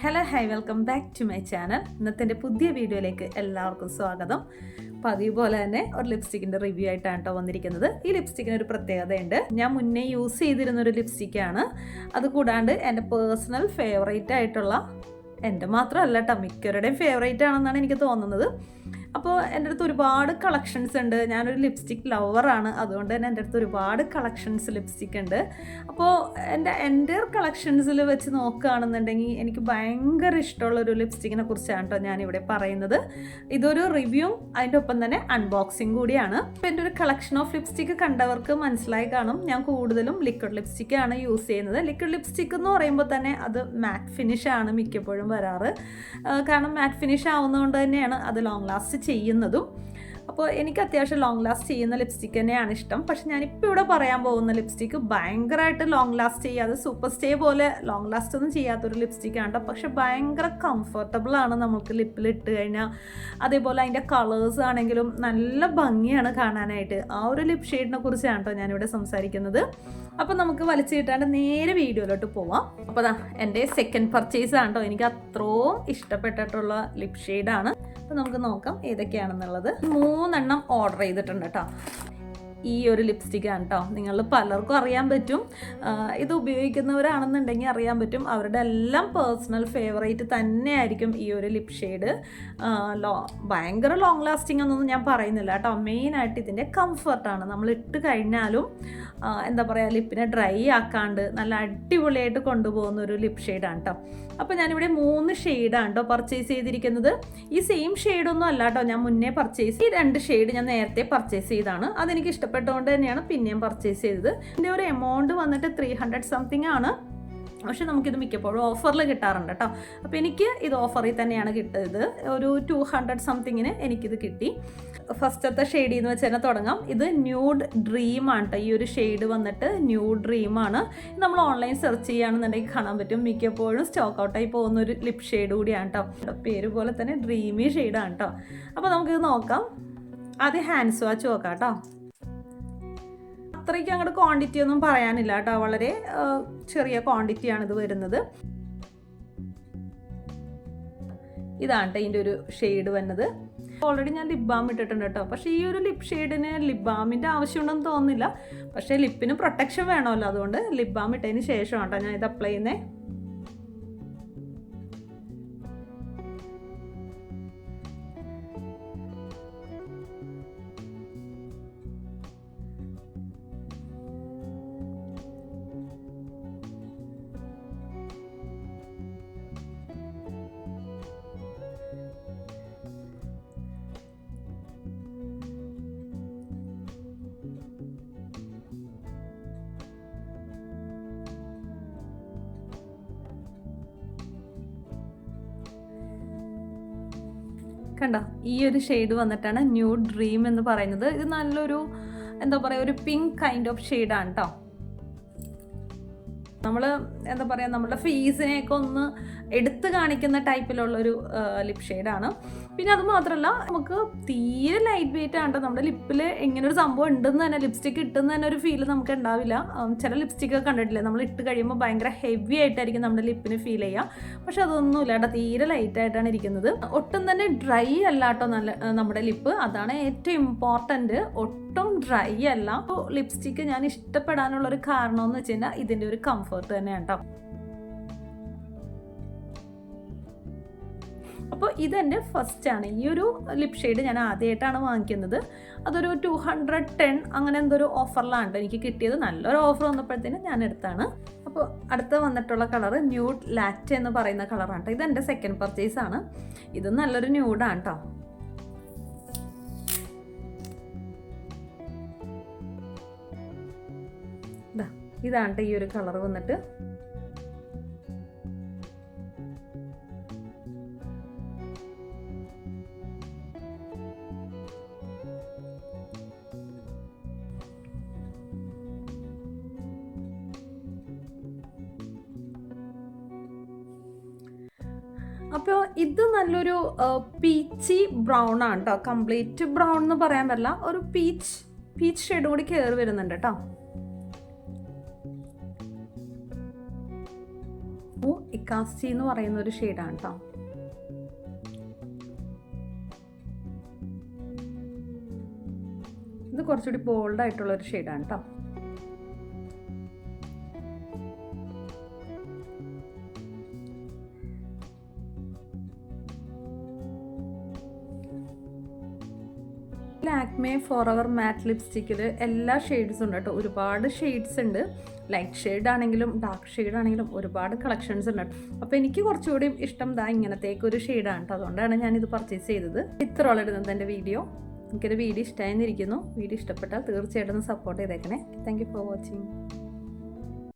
Hello hi welcome back to my channel. ഇന്നത്തെ പുതിയ വീഡിയോയിലേക്ക് എല്ലാവർക്കും സ്വാഗതം. പതിവ് പോലെ തന്നെ ഒരു ലിപ്സ്റ്റിക്കിൻ്റെ റിവ്യൂ ആയിട്ടാണ് കേട്ടോ വന്നിരിക്കുന്നത്. ഈ ലിപ്സ്റ്റിക്കിന് ഒരു പ്രത്യേകതയുണ്ട്. ഞാൻ മുന്നേ യൂസ് ചെയ്തിരുന്നൊരു ലിപ്സ്റ്റിക്കാണ്. അതുകൂടാണ്ട് എൻ്റെ പേഴ്സണൽ ഫേവറേറ്റ് ആയിട്ടുള്ള, എൻ്റെ മാത്രമല്ല കേട്ടോ, മിക്കവരുടെയും ഫേവറേറ്റ് ആണെന്നാണ് എനിക്ക് തോന്നുന്നത്. അപ്പോൾ എൻ്റെ അടുത്ത് ഒരുപാട് കളക്ഷൻസ് ഉണ്ട്. ഞാനൊരു ലിപ്സ്റ്റിക് ലവറാണ്, അതുകൊണ്ട് തന്നെ എൻ്റെ അടുത്ത് ഒരുപാട് കളക്ഷൻസ് ലിപ്സ്റ്റിക് ഉണ്ട്. അപ്പോൾ എൻ്റെ കളക്ഷൻസിൽ വെച്ച് നോക്കുകയാണെന്നുണ്ടെങ്കിൽ എനിക്ക് ഭയങ്കര ഇഷ്ടമുള്ളൊരു ലിപ്സ്റ്റിക്കിനെ കുറിച്ചാണ് കേട്ടോ ഞാനിവിടെ പറയുന്നത്. ഇതൊരു റിവ്യൂ, അതിൻ്റെ ഒപ്പം തന്നെ അൺബോക്സിങ് കൂടിയാണ്. അപ്പോൾ എൻ്റെ ഒരു കളക്ഷൻ ഓഫ് ലിപ്സ്റ്റിക്ക് കണ്ടവർക്ക് മനസ്സിലായി കാണും, ഞാൻ കൂടുതലും ലിക്വിഡ് ലിപ്സ്റ്റിക്കാണ് യൂസ് ചെയ്യുന്നത്. ലിക്വിഡ് ലിപ്സ്റ്റിക് എന്ന് പറയുമ്പോൾ തന്നെ അത് മാറ്റ് ഫിനിഷാണ് മിക്കപ്പോഴും വരാറ്. കാരണം മാറ്റ് ഫിനിഷ് ആവുന്നതുകൊണ്ട് തന്നെയാണ് അത് ലോങ് ലാസ്റ്റ് ചെയ്യുന്നതും. അപ്പോൾ എനിക്ക് അത്യാവശ്യം ലോങ് ലാസ്റ്റ് ചെയ്യുന്ന ലിപ്സ്റ്റിക് തന്നെയാണ് ഇഷ്ടം. പക്ഷെ ഞാനിപ്പോൾ ഇവിടെ പറയാൻ പോകുന്ന ലിപ്സ്റ്റിക്ക് ഭയങ്കരമായിട്ട് ലോങ് ലാസ്റ്റ് ചെയ്യാതെ, സൂപ്പർ സ്റ്റേ പോലെ ലോങ് ലാസ്റ്റ് ഒന്നും ചെയ്യാത്തൊരു ലിപ്സ്റ്റിക്കാണ് കേട്ടോ. പക്ഷെ ഭയങ്കര കംഫർട്ടബിളാണ് നമുക്ക് ലിപ്പിൽ ഇട്ട് കഴിഞ്ഞാൽ. അതേപോലെ അതിൻ്റെ കളേഴ്സ് ആണെങ്കിലും നല്ല ഭംഗിയാണ് കാണാനായിട്ട്. ആ ഒരു ലിപ് ഷെയ്ഡിനെ കുറിച്ചാണ് കേട്ടോ ഞാനിവിടെ സംസാരിക്കുന്നത്. അപ്പോൾ നമുക്ക് വലിച്ചു കിട്ടാണ്ട് നേരെ വീഡിയോയിലോട്ട് പോവാം. അപ്പോൾ അതാ എൻ്റെ സെക്കൻഡ് പർച്ചേസ് ആണ് കേട്ടോ. എനിക്ക് അത്രയും ഇഷ്ടപ്പെട്ടിട്ടുള്ള ലിപ് ഷെയ്ഡാണ്. അപ്പോൾ നമുക്ക് നോക്കാം ഏതൊക്കെയാണെന്നുള്ളത്. 3 ഓർഡർ ചെയ്തിട്ടുണ്ട് കേട്ടോ. ഈ ഒരു ലിപ്സ്റ്റിക്കാണ് കേട്ടോ. നിങ്ങൾ പലർക്കും അറിയാൻ പറ്റും, ഇത് ഉപയോഗിക്കുന്നവരാണെന്നുണ്ടെങ്കിൽ അറിയാൻ പറ്റും, അവരുടെ എല്ലാം പേഴ്സണൽ ഫേവറേറ്റ് തന്നെയായിരിക്കും ഈ ഒരു ലിപ് ഷെയ്ഡ്. ഭയങ്കര ലോങ് ലാസ്റ്റിംഗ് ഒന്നും ഞാൻ പറയുന്നില്ല കേട്ടോ. മെയിനായിട്ട് ഇതിൻ്റെ കംഫർട്ടാണ്. നമ്മൾ ഇട്ട് കഴിഞ്ഞാലും എന്താ പറയുക, ലിപ്പിനെ ഡ്രൈ ആക്കാണ്ട് നല്ല അടിപൊളിയായിട്ട് കൊണ്ടുപോകുന്ന ഒരു ലിപ് ഷെയ്ഡാണ് കേട്ടോ. അപ്പോൾ ഞാനിവിടെ 3 ഷെയ്ഡാണ് കേട്ടോ പർച്ചേസ് ചെയ്തിരിക്കുന്നത്. ഈ സെയിം ഷെയ്ഡൊന്നും അല്ല കേട്ടോ ഞാൻ മുന്നേ പർച്ചേസ് ഈ 2 ഷെയ്ഡ് ഞാൻ നേരത്തെ പർച്ചേസ് ചെയ്താണ്. അതെനിക്ക് ഇഷ്ടപ്പെട്ടതുകൊണ്ട് തന്നെയാണ് പിന്നെയും പർച്ചേസ് ചെയ്തത്. ഇതിൻ്റെ ഒരു എമൗണ്ട് വന്നിട്ട് 300 സംതിങ് ആണ്. പക്ഷെ നമുക്കിത് മിക്കപ്പോഴും ഓഫറിൽ കിട്ടാറുണ്ട് കേട്ടോ. അപ്പോൾ എനിക്ക് ഇത് ഓഫറിൽ തന്നെയാണ് കിട്ടിയത്. ഒരു 200 സംതിങ്ങിന് എനിക്കിത് കിട്ടി. ഫസ്റ്റത്തെ ഷെയ്ഡിൽ നിന്ന് വെച്ച് തന്നെ തുടങ്ങാം. ഇത് ന്യൂഡ് ഡ്രീമാണ് കേട്ടോ. ഈ ഒരു ഷെയ്ഡ് വന്നിട്ട് ന്യൂഡ് ഡ്രീമാണ്. നമ്മൾ ഓൺലൈൻ സെർച്ച് ചെയ്യുകയാണെന്നുണ്ടെങ്കിൽ കാണാൻ പറ്റും. മിക്കപ്പോഴും സ്റ്റോക്ക് ഔട്ടായി പോകുന്ന ഒരു ലിപ് ഷെയ്ഡ് കൂടിയാണ് കേട്ടോ. പേര് പോലെ തന്നെ ഡ്രീമി ഷെയ്ഡാണ് കേട്ടോ. അപ്പോൾ നമുക്കിത് നോക്കാം. ആദ്യം ഹാൻഡ് സ്വാച്ച് നോക്കാം കേട്ടോ. അത്രയ്ക്ക് അങ്ങോട്ട് ക്വാണ്ടിറ്റി ഒന്നും പറയാനില്ല കേട്ടോ. വളരെ ചെറിയ ക്വാണ്ടിറ്റിയാണ് ഇത് വരുന്നത്. ഇതാണ് കേട്ടോ ഇതിൻ്റെ ഒരു ഷെയ്ഡ് വരുന്നത്. ഓൾറെഡി ഞാൻ ലിപ് ബാം ഇട്ടിട്ടുണ്ട് കേട്ടോ. പക്ഷേ ഈ ഒരു ലിപ് ഷെയ്ഡിന് ലിപ് ബാമിൻ്റെ ആവശ്യമുണ്ടെന്ന് തോന്നുന്നില്ല. പക്ഷേ ലിപ്പിന് പ്രൊട്ടക്ഷൻ വേണമല്ലോ, അതുകൊണ്ട് ലിപ് ബാം ഇട്ടതിന് ശേഷമാണ് കേട്ടോ ഞാൻ ഇത് അപ്ലൈ ചെയ്യുന്നത്. കണ്ടോ, ഈ ഒരു ഷെയ്ഡ് വന്നിട്ടാണ് ന്യൂഡ് ഡ്രീം എന്ന് പറയുന്നത്. ഇത് നല്ലൊരു എന്താ പറയുക, ഒരു പിങ്ക് കൈൻഡ് ഓഫ് ഷെയ്ഡാണ് കേട്ടോ. നമ്മൾ എന്താ പറയുക, നമ്മുടെ ഫേസിനെയൊക്കെ ഒന്ന് എടുത്ത് കാണിക്കുന്ന ടൈപ്പിലുള്ളൊരു ലിപ് ഷെയ്ഡാണ്. പിന്നെ അത് മാത്രമല്ല, നമുക്ക് തീരെ ലൈറ്റ് വെയിറ്റ് ആണ്. നമ്മുടെ ലിപ്പിൽ ഇങ്ങനൊരു സംഭവം ഉണ്ടെന്ന് തന്നെ, ലിപ്സ്റ്റിക്ക് ഇട്ടെന്ന് തന്നെ ഒരു ഫീൽ നമുക്ക് ഉണ്ടാവില്ല. ചില ലിപ്സ്റ്റിക്കൊക്കെ കണ്ടിട്ടില്ലേ, നമ്മൾ ഇട്ട് കഴിയുമ്പോൾ ഭയങ്കര ഹെവി ആയിട്ടായിരിക്കും നമ്മുടെ ലിപ്പിന് ഫീൽ ചെയ്യുക. പക്ഷെ അതൊന്നുമില്ല കേട്ടോ, തീരെ ലൈറ്റ് ആയിട്ടാണ് ഇരിക്കുന്നത്. ഒട്ടും തന്നെ ഡ്രൈ അല്ല കേട്ടോ നമ്മുടെ ലിപ്പ്. അതാണ് ഏറ്റവും ഇമ്പോർട്ടൻറ്റ്. ഒട്ടും ഡ്രൈ അല്ല. അപ്പോൾ ലിപ്സ്റ്റിക്ക് ഞാൻ ഇഷ്ടപ്പെടാനുള്ളൊരു കാരണം എന്ന് വെച്ച് കഴിഞ്ഞാൽ ഇതിൻ്റെ ഒരു കംഫർട്ട് തന്നെയാണ് കേട്ടോ. അപ്പോൾ ഇതെൻ്റെ ഫസ്റ്റാണ്. ഈ ഒരു ലിപ് ഷെയ്ഡ് ഞാൻ ആദ്യമായിട്ടാണ് വാങ്ങിക്കുന്നത്. അതൊരു 210 അങ്ങനെ എന്തൊരു ഓഫറിലാണ് എനിക്ക് കിട്ടിയത്. നല്ലൊരു ഓഫർ വന്നപ്പോഴത്തേനും ഞാൻ എടുത്താണ്. അപ്പോൾ അടുത്ത വന്നിട്ടുള്ള കളർ ന്യൂഡ് ലാറ്റ് എന്ന് പറയുന്ന കളറാണ് കേട്ടോ. ഇതെൻ്റെ സെക്കൻഡ് പർച്ചേസ് ആണ്. ഇത് നല്ലൊരു ന്യൂഡാണ് കേട്ടോ. ഇതാണ് ഈ ഒരു കളർ വന്നിട്ട്. അപ്പോൾ ഇത് നല്ലൊരു പീച്ചി ബ്രൗൺ ആണ് കേട്ടോ. കംപ്ലീറ്റ് ബ്രൗൺ എന്ന് പറയാൻ പറ്റില്ല, ഒരു പീച്ച് ഷെയ്ഡ് കൂടി കയറി വരുന്നുണ്ട് കേട്ടോ. കാസ്റ്റി എന്ന് പറയുന്ന ഒരു ഷെയ്ഡാണ് കേട്ടോ. ഇത് കുറച്ചുകൂടി ബോൾഡായിട്ടുള്ള ഒരു ഷെയ്ഡാണ് കേട്ടോ. ലാക്മേ ഫോറെവർ മാറ്റ് ലിപ്സ്റ്റിക്കിൽ എല്ലാ ഷെയ്ഡ്സും ഉണ്ട് കേട്ടോ. ഒരുപാട് ഷെയ്ഡ്സ് ഉണ്ട്. ലൈറ്റ് ഷെയ്ഡ് ആണെങ്കിലും ഡാർക്ക് ഷെയ്ഡ് ആണെങ്കിലും ഒരുപാട് കളക്ഷൻസ് ഉണ്ട്. അപ്പോൾ എനിക്ക് കുറച്ചുകൂടി ഇഷ്ടം ഇങ്ങനത്തേക്കൊരു ഷെയ്ഡാണ് കേട്ടോ. അതുകൊണ്ടാണ് ഞാനിത് പർച്ചേസ് ചെയ്തത്. ഇത്രയോളം ഇടുന്നത് എൻ്റെ വീഡിയോ. എനിക്കൊരു വീഡിയോ ഇഷ്ടമായിരിക്കുന്നു. വീഡിയോ ഇഷ്ടപ്പെട്ടാൽ തീർച്ചയായിട്ടും സപ്പോർട്ട് ചെയ്തേക്കണേ. Thank you for watching.